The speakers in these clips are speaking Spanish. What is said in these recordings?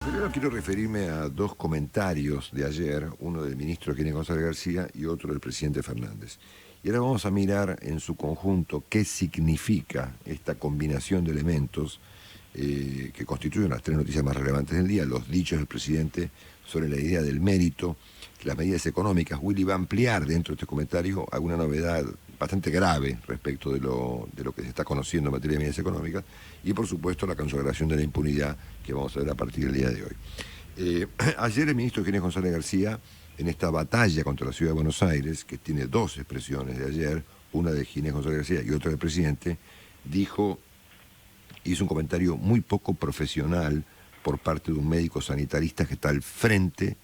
Primero quiero referirme a dos comentarios de ayer, uno del ministro Ginés González García y otro del presidente Fernández. Y ahora vamos a mirar en su conjunto qué significa esta combinación de elementos que constituyen las tres noticias más relevantes del día, los dichos del presidente sobre la idea del mérito, las medidas económicas. Willy va a ampliar dentro de este comentario alguna novedad bastante grave respecto de lo que se está conociendo en materia de medidas económicas y, por supuesto, la consagración de la impunidad que vamos a ver a partir del día de hoy. Ayer el ministro Ginés González García, en esta batalla contra la ciudad de Buenos Aires, que tiene dos expresiones de ayer, una de Ginés González García y otra del presidente, hizo un comentario muy poco profesional por parte de un médico sanitarista que está al frente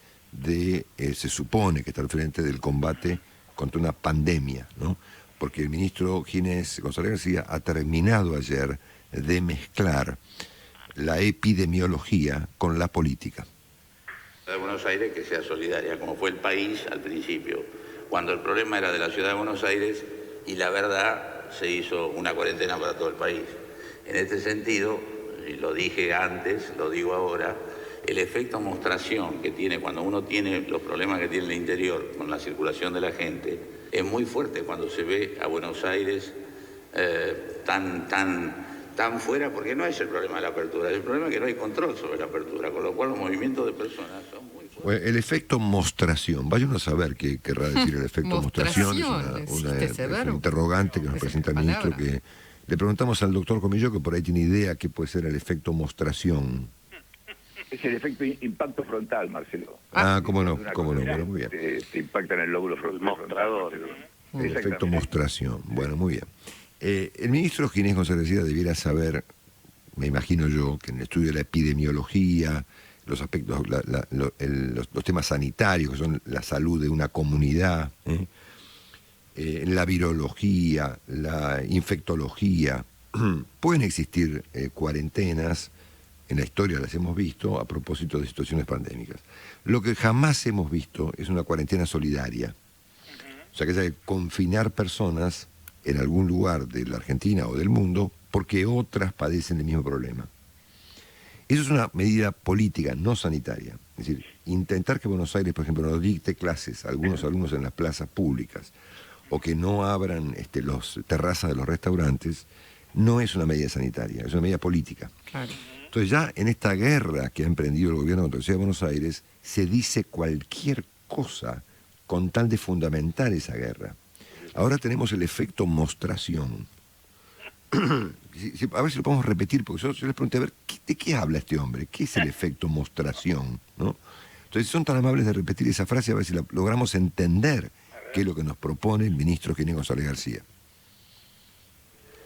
se supone que está al frente del combate contra una pandemia, ¿no? Porque el ministro Ginés González García ha terminado ayer de mezclar la epidemiología con la política. De Buenos Aires que sea solidaria, como fue el país al principio, cuando el problema era de la ciudad de Buenos Aires y la verdad se hizo una cuarentena para todo el país. En este sentido, y lo dije antes, lo digo ahora, el efecto mostración que tiene cuando uno tiene los problemas que tiene el interior con la circulación de la gente es muy fuerte cuando se ve a Buenos Aires tan fuera, porque no es el problema de la apertura, es el problema que no hay control sobre la apertura, con lo cual los movimientos de personas son muy fuertes. Bueno, el efecto mostración, vaya uno a saber qué querrá decir el efecto mostración, es un interrogante que nos presenta el ministro, que le preguntamos al doctor Comillo, que por ahí tiene idea qué puede ser el efecto mostración. Es el efecto impacto frontal, Marcelo. Cómo no, bueno, muy bien. Te impacta en el lóbulo frontal. Mostrador. El efecto mostración, bueno, muy bien. El ministro Ginés González García debiera saber, me imagino yo, que en el estudio de la epidemiología, los aspectos, los temas sanitarios, que son la salud de una comunidad, la virología, la infectología, pueden existir cuarentenas. En la historia las hemos visto a propósito de situaciones pandémicas. Lo que jamás hemos visto es una cuarentena solidaria. O sea, que haya que confinar personas en algún lugar de la Argentina o del mundo porque otras padecen el mismo problema. Eso es una medida política, no sanitaria. Es decir, intentar que Buenos Aires, por ejemplo, no dicte clases a algunos alumnos en las plazas públicas o que no abran las terrazas de los restaurantes, no es una medida sanitaria, es una medida política. Claro. Entonces ya en esta guerra que ha emprendido el gobierno contra la ciudad de Buenos Aires, se dice cualquier cosa con tal de fundamentar esa guerra. Ahora tenemos el efecto mostración. A ver si lo podemos repetir, porque yo les pregunté, a ver, ¿de qué habla este hombre? ¿Qué es el efecto mostración? ¿No? Entonces, si son tan amables de repetir esa frase, a ver si logramos entender qué es lo que nos propone el ministro Ginés González García.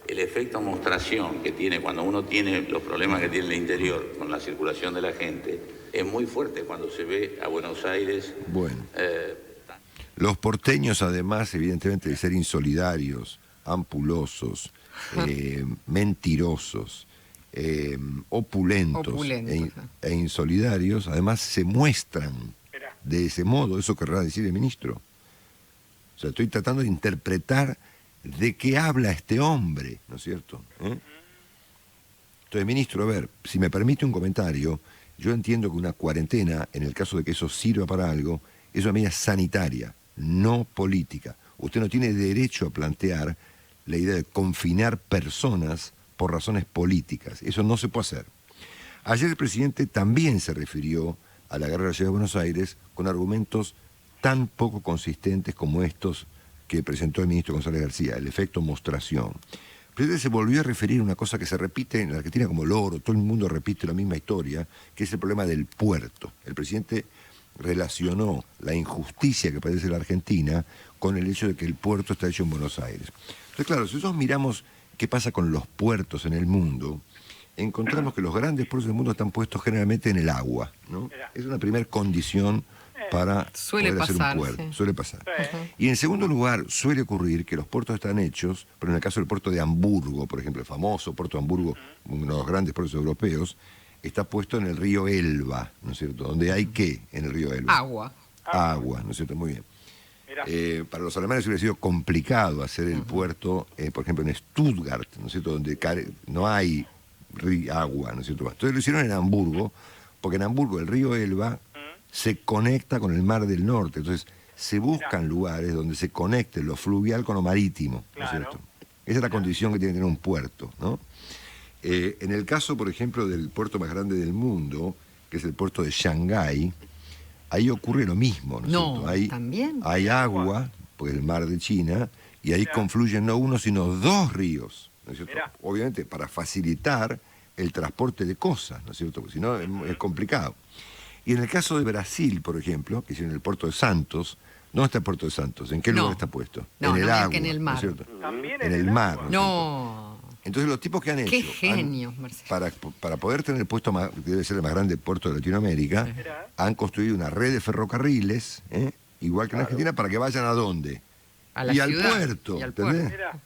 El efecto mostración que tiene cuando uno tiene los problemas que tiene el interior con la circulación de la gente es muy fuerte cuando se ve a Buenos Aires. Bueno, los porteños, además, evidentemente, de ser insolidarios, ampulosos, mentirosos, opulentos e insolidarios, además se muestran de ese modo. Eso querrá decir el ministro. O sea, estoy tratando de interpretar de qué habla este hombre, ¿no es cierto? Entonces, ministro, a ver, si me permite un comentario, yo entiendo que una cuarentena, en el caso de que eso sirva para algo, es una medida sanitaria, no política. Usted no tiene derecho a plantear la idea de confinar personas por razones políticas. Eso no se puede hacer. Ayer el presidente también se refirió a la guerra de la ciudad de Buenos Aires con argumentos tan poco consistentes como estos que presentó el ministro González García, el efecto mostración. El presidente se volvió a referir a una cosa que se repite en la Argentina como loro, todo el mundo repite la misma historia, que es el problema del puerto. El presidente relacionó la injusticia que padece la Argentina con el hecho de que el puerto está hecho en Buenos Aires. Entonces, claro, si nosotros miramos qué pasa con los puertos en el mundo, encontramos que los grandes puertos del mundo están puestos generalmente en el agua, ¿no? Es una primera condición para poder hacer un puerto. Sí. Suele pasar. Y en segundo lugar, suele ocurrir que los puertos están hechos, pero en el caso del puerto de Hamburgo, por ejemplo, el famoso puerto de Hamburgo, uno de los grandes puertos europeos, está puesto en el río Elba, ¿no es cierto? ¿Donde hay qué en el río Elba? Agua, ¿no es cierto? Muy bien. Para los alemanes hubiera sido complicado hacer el puerto, por ejemplo, en Stuttgart, ¿no es cierto? Donde no hay agua, ¿no es cierto? Entonces lo hicieron en Hamburgo, porque en Hamburgo el río Elba se conecta con el Mar del Norte, entonces se buscan lugares donde se conecte lo fluvial con lo marítimo, ¿no es cierto? Esa es la condición que tiene que tener un puerto, ¿no? En el caso, por ejemplo, del puerto más grande del mundo, que es el puerto de Shanghái, ahí ocurre lo mismo, ¿no es cierto? Ahí ¿también? hay agua, pues el mar de China, y ahí confluyen no uno, sino dos ríos, ¿no es cierto? Obviamente para facilitar el transporte de cosas, ¿no es cierto? Porque si no es complicado. Y en el caso de Brasil, por ejemplo, que es en el puerto de Santos, ¿dónde está el puerto de Santos? ¿En qué lugar está puesto? No, en el no, agua, que en el mar. ¿no es cierto? También En el mar. No. Entonces los tipos que han hecho... Qué genios, Marcelo. Para poder tener el puesto más, que debe ser el más grande puerto de Latinoamérica, han construido una red de ferrocarriles, igual que en Argentina, para que vayan a dónde. A la y al ciudad, puerto, y al ¿entendés? puerto.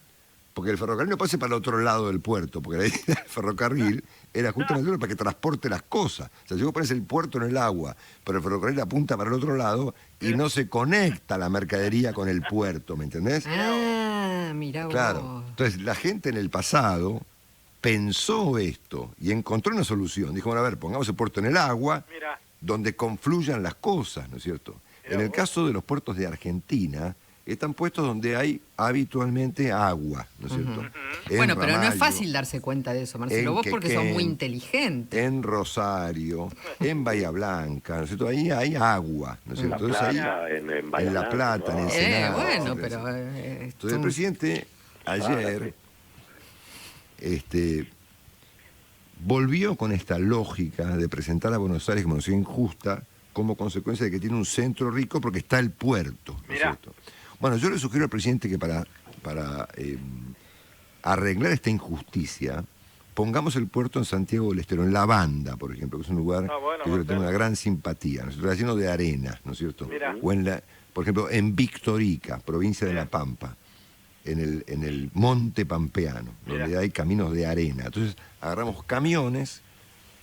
Porque el ferrocarril no pase para el otro lado del puerto, porque el ferrocarril era justamente para que transporte las cosas. O sea, si vos pones el puerto en el agua, pero el ferrocarril apunta para el otro lado y no se conecta la mercadería con el puerto, ¿me entendés? Ah, mirá vos. Claro. Entonces, la gente en el pasado pensó esto y encontró una solución. Dijo, bueno, a ver, pongamos el puerto en el agua, donde confluyan las cosas, ¿no es cierto? En el caso de los puertos de Argentina, están puestos donde hay habitualmente agua, ¿no es cierto? Bueno, pero no es Ramallo, fácil darse cuenta de eso, Marcelo. en Vos porque sos Quequén, muy inteligente. en Rosario, en Bahía Blanca, ¿no es cierto? Ahí hay agua, ¿no es En La cierto? Entonces, Plata, ahí, en Bahía La Blanca, Plata, en Ensenada. Bueno, etcétera, pero... etcétera. Entonces el presidente ayer volvió con esta lógica de presentar a Buenos Aires como una ciudad injusta como consecuencia de que tiene un centro rico porque está el puerto, ¿no es cierto? Bueno, yo le sugiero al presidente que para arreglar esta injusticia, pongamos el puerto en Santiago del Estero, en La Banda, por ejemplo, que es un lugar que yo le tengo una gran simpatía, ¿no es cierto? Está lleno de arena, ¿no es cierto? O por ejemplo, en Victorica, provincia de La Pampa, en el monte pampeano, donde hay caminos de arena. Entonces, agarramos camiones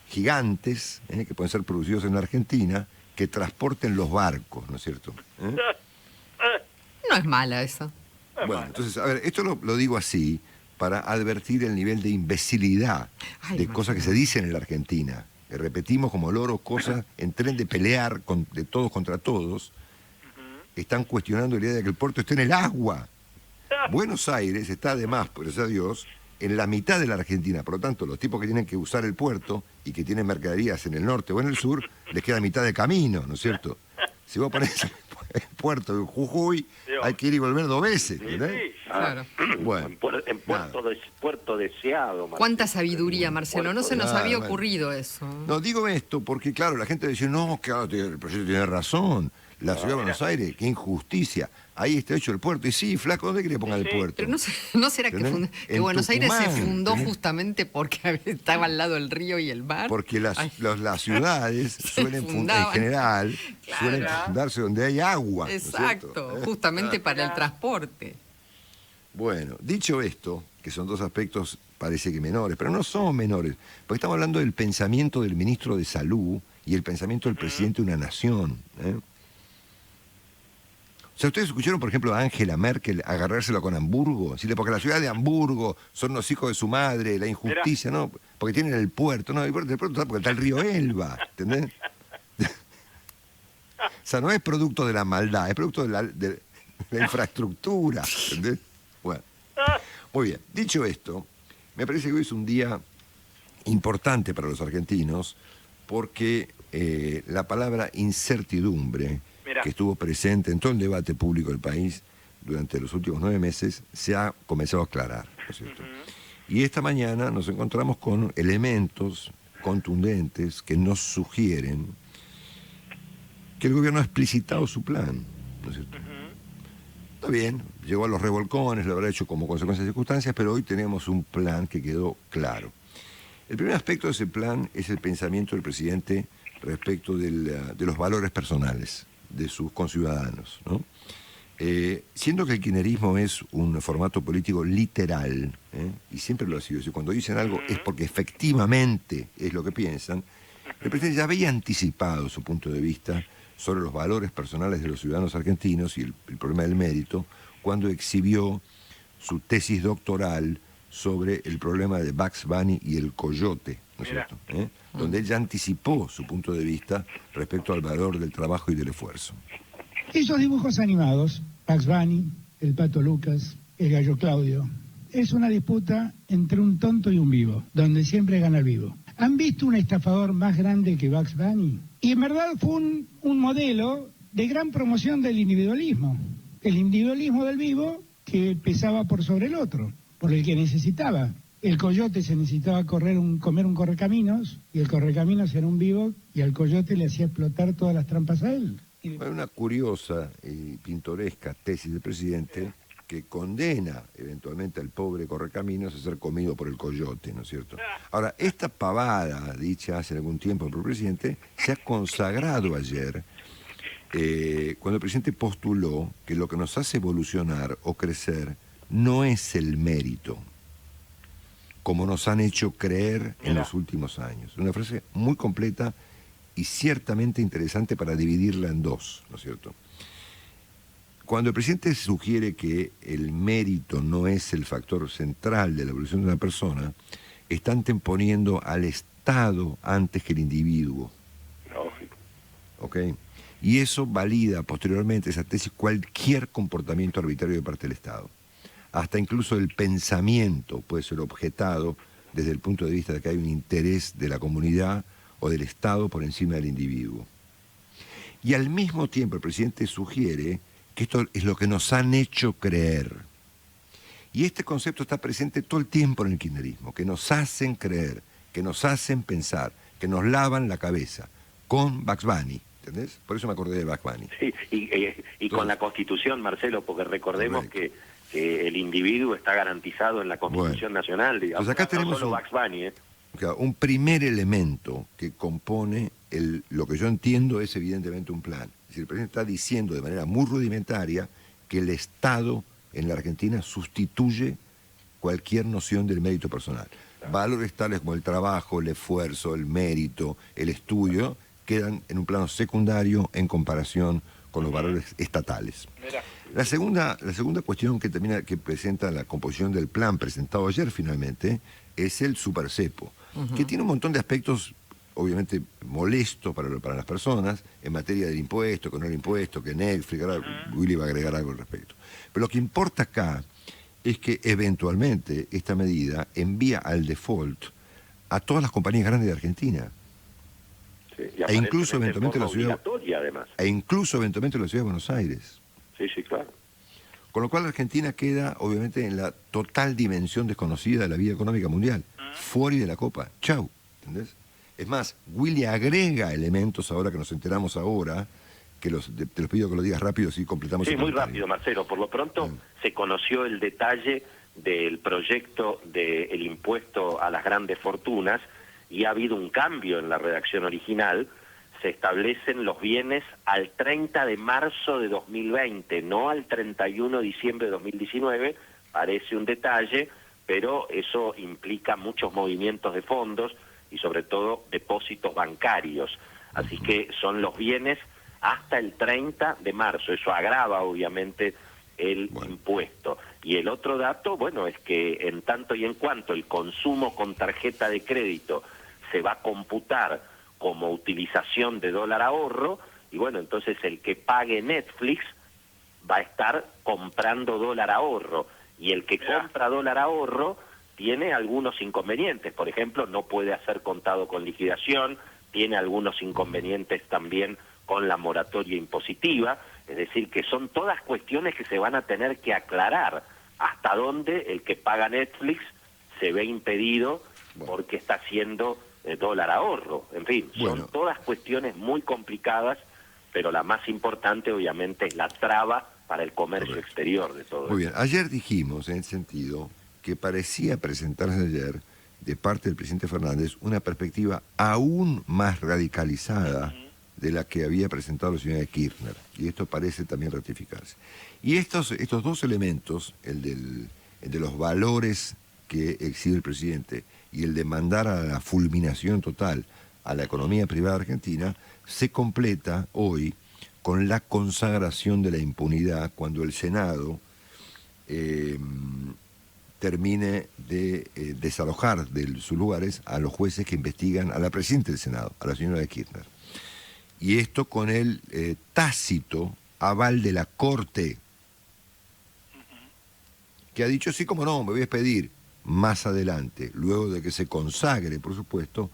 gigantes, que pueden ser producidos en la Argentina, que transporten los barcos, ¿no es cierto? No es mala esa. Bueno, entonces, a ver, esto lo digo así para advertir el nivel de imbecilidad de cosas que se dicen en la Argentina. Que repetimos como loros cosas en tren de pelear de todos contra todos. Están cuestionando la idea de que el puerto esté en el agua. Buenos Aires está además, por gracias a Dios, en la mitad de la Argentina. Por lo tanto, los tipos que tienen que usar el puerto y que tienen mercaderías en el norte o en el sur, les queda mitad de camino, ¿no es cierto? Si vos ponés el puerto en Jujuy, hay que ir y volver 2 veces, ¿verdad? Claro. Bueno, en puerto deseado, Marcelo. Cuánta sabiduría, Marcelo. No se nos había bueno. ocurrido eso. No, digo esto porque, claro, la gente dice, no, claro, el proyecto tiene razón. La ciudad de Buenos Aires, qué injusticia. Ahí está hecho el puerto. Y sí, flaco, ¿dónde quería poner el puerto? Pero no será que Buenos Aires se fundó justamente porque estaba al lado el río y el mar. Porque las ciudades suelen en general, suelen fundarse donde hay agua. Exacto, ¿no es justamente para el transporte. Bueno, dicho esto, que son 2 aspectos parece que menores, pero no son menores, porque estamos hablando del pensamiento del ministro de Salud y el pensamiento del presidente de una nación. O sea, ¿ustedes escucharon, por ejemplo, a Angela Merkel agarrárselo con Hamburgo? Decirle, porque la ciudad de Hamburgo son los hijos de su madre, la injusticia, ¿no? Porque tienen el puerto. No, el puerto está porque está el río Elba, ¿entendés? O sea, no es producto de la maldad, es producto de la infraestructura, ¿entendés? Bueno, muy bien. Dicho esto, me parece que hoy es un día importante para los argentinos porque la palabra incertidumbre, que estuvo presente en todo el debate público del país durante los últimos 9 meses, se ha comenzado a aclarar, ¿no es cierto? Y esta mañana nos encontramos con elementos contundentes que nos sugieren que el gobierno ha explicitado su plan, ¿no es cierto? Está bien, llegó a los revolcones, lo habrá hecho como consecuencia de circunstancias, pero hoy tenemos un plan que quedó claro. El primer aspecto de ese plan es el pensamiento del presidente respecto de los valores personales de sus conciudadanos, ¿no? Siendo que el kirchnerismo es un formato político literal, y siempre lo ha sido, si cuando dicen algo es porque efectivamente es lo que piensan, el presidente ya había anticipado su punto de vista sobre los valores personales de los ciudadanos argentinos y el problema del mérito, cuando exhibió su tesis doctoral sobre el problema de Bugs Bunny y el coyote, ¿no es cierto? Donde ella anticipó su punto de vista respecto al valor del trabajo y del esfuerzo. Esos dibujos animados, Bugs Bunny, el Pato Lucas, el Gallo Claudio, es una disputa entre un tonto y un vivo, donde siempre gana el vivo. ¿Han visto un estafador más grande que Bugs Bunny? Y en verdad fue un modelo de gran promoción del individualismo. El individualismo del vivo que pesaba por sobre el otro, por el que necesitaba. El coyote se necesitaba comer un correcaminos, y el correcaminos era un vivo, y al coyote le hacía explotar todas las trampas a él. Una curiosa y pintoresca tesis del presidente que condena eventualmente al pobre correcaminos a ser comido por el coyote, ¿no es cierto? Ahora, esta pavada dicha hace algún tiempo por el presidente se ha consagrado ayer cuando el presidente postuló que lo que nos hace evolucionar o crecer no es el mérito, como nos han hecho creer en los últimos años. Una frase muy completa y ciertamente interesante para dividirla en dos, ¿no es cierto? Cuando el presidente sugiere que el mérito no es el factor central de la evolución de una persona, está anteponiendo al Estado antes que el individuo. Lógico. ¿Ok? Y eso valida posteriormente, esa tesis, cualquier comportamiento arbitrario de parte del Estado. Hasta incluso el pensamiento puede ser objetado desde el punto de vista de que hay un interés de la comunidad o del Estado por encima del individuo. Y al mismo tiempo el presidente sugiere que esto es lo que nos han hecho creer. Y este concepto está presente todo el tiempo en el kirchnerismo, que nos hacen creer, que nos hacen pensar, que nos lavan la cabeza, con Bugs Bunny, ¿entendés? Por eso me acordé de Bugs Bunny. Sí, y con la Constitución, Marcelo, porque recordemos que el individuo está garantizado en la Constitución Nacional, digamos. Pues acá tenemos no solo Bugs Bunny, un primer elemento que compone lo que yo entiendo es evidentemente un plan. Es decir, el presidente está diciendo de manera muy rudimentaria que el Estado en la Argentina sustituye cualquier noción del mérito personal. Claro. Valores tales como el trabajo, el esfuerzo, el mérito, el estudio, quedan en un plano secundario en comparación con los valores estatales. La segunda cuestión que presenta la composición del plan presentado ayer finalmente es el supercepo, que tiene un montón de aspectos obviamente molesto para las personas, en materia del impuesto, que no el impuesto, que Netflix, ahora Willy va a agregar algo al respecto. Pero lo que importa acá es que eventualmente esta medida envía al default a todas las compañías grandes de Argentina. Sí, e incluso eventualmente la ciudad, además. E incluso eventualmente la ciudad de Buenos Aires. Sí, sí, claro. Con lo cual Argentina queda obviamente en la total dimensión desconocida de la vida económica mundial, fuera de la copa. Chau, ¿entendés? Es más, Willy agrega elementos ahora que nos enteramos ahora, que te los pido que lo digas rápido si completamos el comentario. Muy rápido, Marcelo. Por lo pronto se conoció el detalle del proyecto del impuesto a las grandes fortunas y ha habido un cambio en la redacción original. Se establecen los bienes al 30 de marzo de 2020, no al 31 de diciembre de 2019. Parece un detalle, pero eso implica muchos movimientos de fondos y sobre todo depósitos bancarios. Así que son los bienes hasta el 30 de marzo. Eso agrava obviamente el impuesto. Y el otro dato, es que en tanto y en cuanto el consumo con tarjeta de crédito se va a computar como utilización de dólar ahorro, y entonces el que pague Netflix va a estar comprando dólar ahorro, y el que compra dólar ahorro tiene algunos inconvenientes. Por ejemplo, no puede hacer contado con liquidación, tiene algunos inconvenientes también con la moratoria impositiva, es decir, que son todas cuestiones que se van a tener que aclarar hasta dónde el que paga Netflix se ve impedido porque está haciendo dólar ahorro. En fin, son todas cuestiones muy complicadas, pero la más importante obviamente es la traba para el comercio exterior de todo. Muy bien, ayer dijimos en el sentido que parecía presentarse ayer de parte del presidente Fernández una perspectiva aún más radicalizada de la que había presentado la señora Kirchner, y esto parece también ratificarse. Y estos dos elementos, el de los valores que exhibe el presidente y el de mandar a la fulminación total a la economía privada argentina, se completa hoy con la consagración de la impunidad cuando el Senado termine de desalojar de sus lugares a los jueces que investigan a la presidenta del Senado, a la señora Kirchner. Y esto con el tácito aval de la Corte, que ha dicho, sí, como no, me voy a expedir más adelante, luego de que se consagre, por supuesto,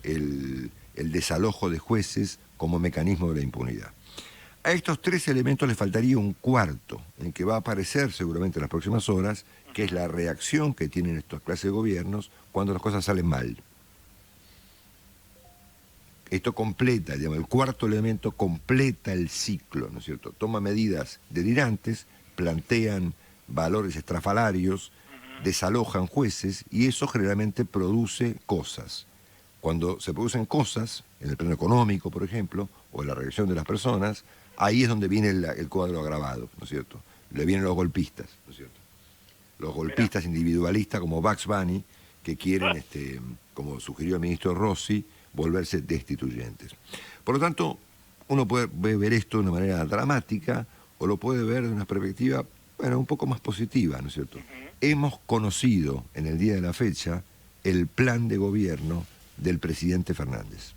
el desalojo de jueces como mecanismo de la impunidad. A estos tres elementos le faltaría un cuarto, en que va a aparecer seguramente en las próximas horas, que es la reacción que tienen estas clases de gobiernos cuando las cosas salen mal. Esto completa, digamos, el cuarto elemento completa el ciclo, ¿no es cierto? Toma medidas delirantes, plantean valores estrafalarios, desalojan jueces y eso generalmente produce cosas. Cuando se producen cosas, en el plano económico, por ejemplo, o en la reacción de las personas, ahí es donde viene el cuadro agravado, ¿no es cierto? Le vienen los golpistas, ¿no es cierto? Los golpistas individualistas como Bugs Bunny, que quieren, como sugirió el ministro Rossi, volverse destituyentes. Por lo tanto, uno puede ver esto de una manera dramática o lo puede ver de una perspectiva, bueno, un poco más positiva, ¿no es cierto? Hemos conocido en el día de la fecha el plan de gobierno del presidente Fernández.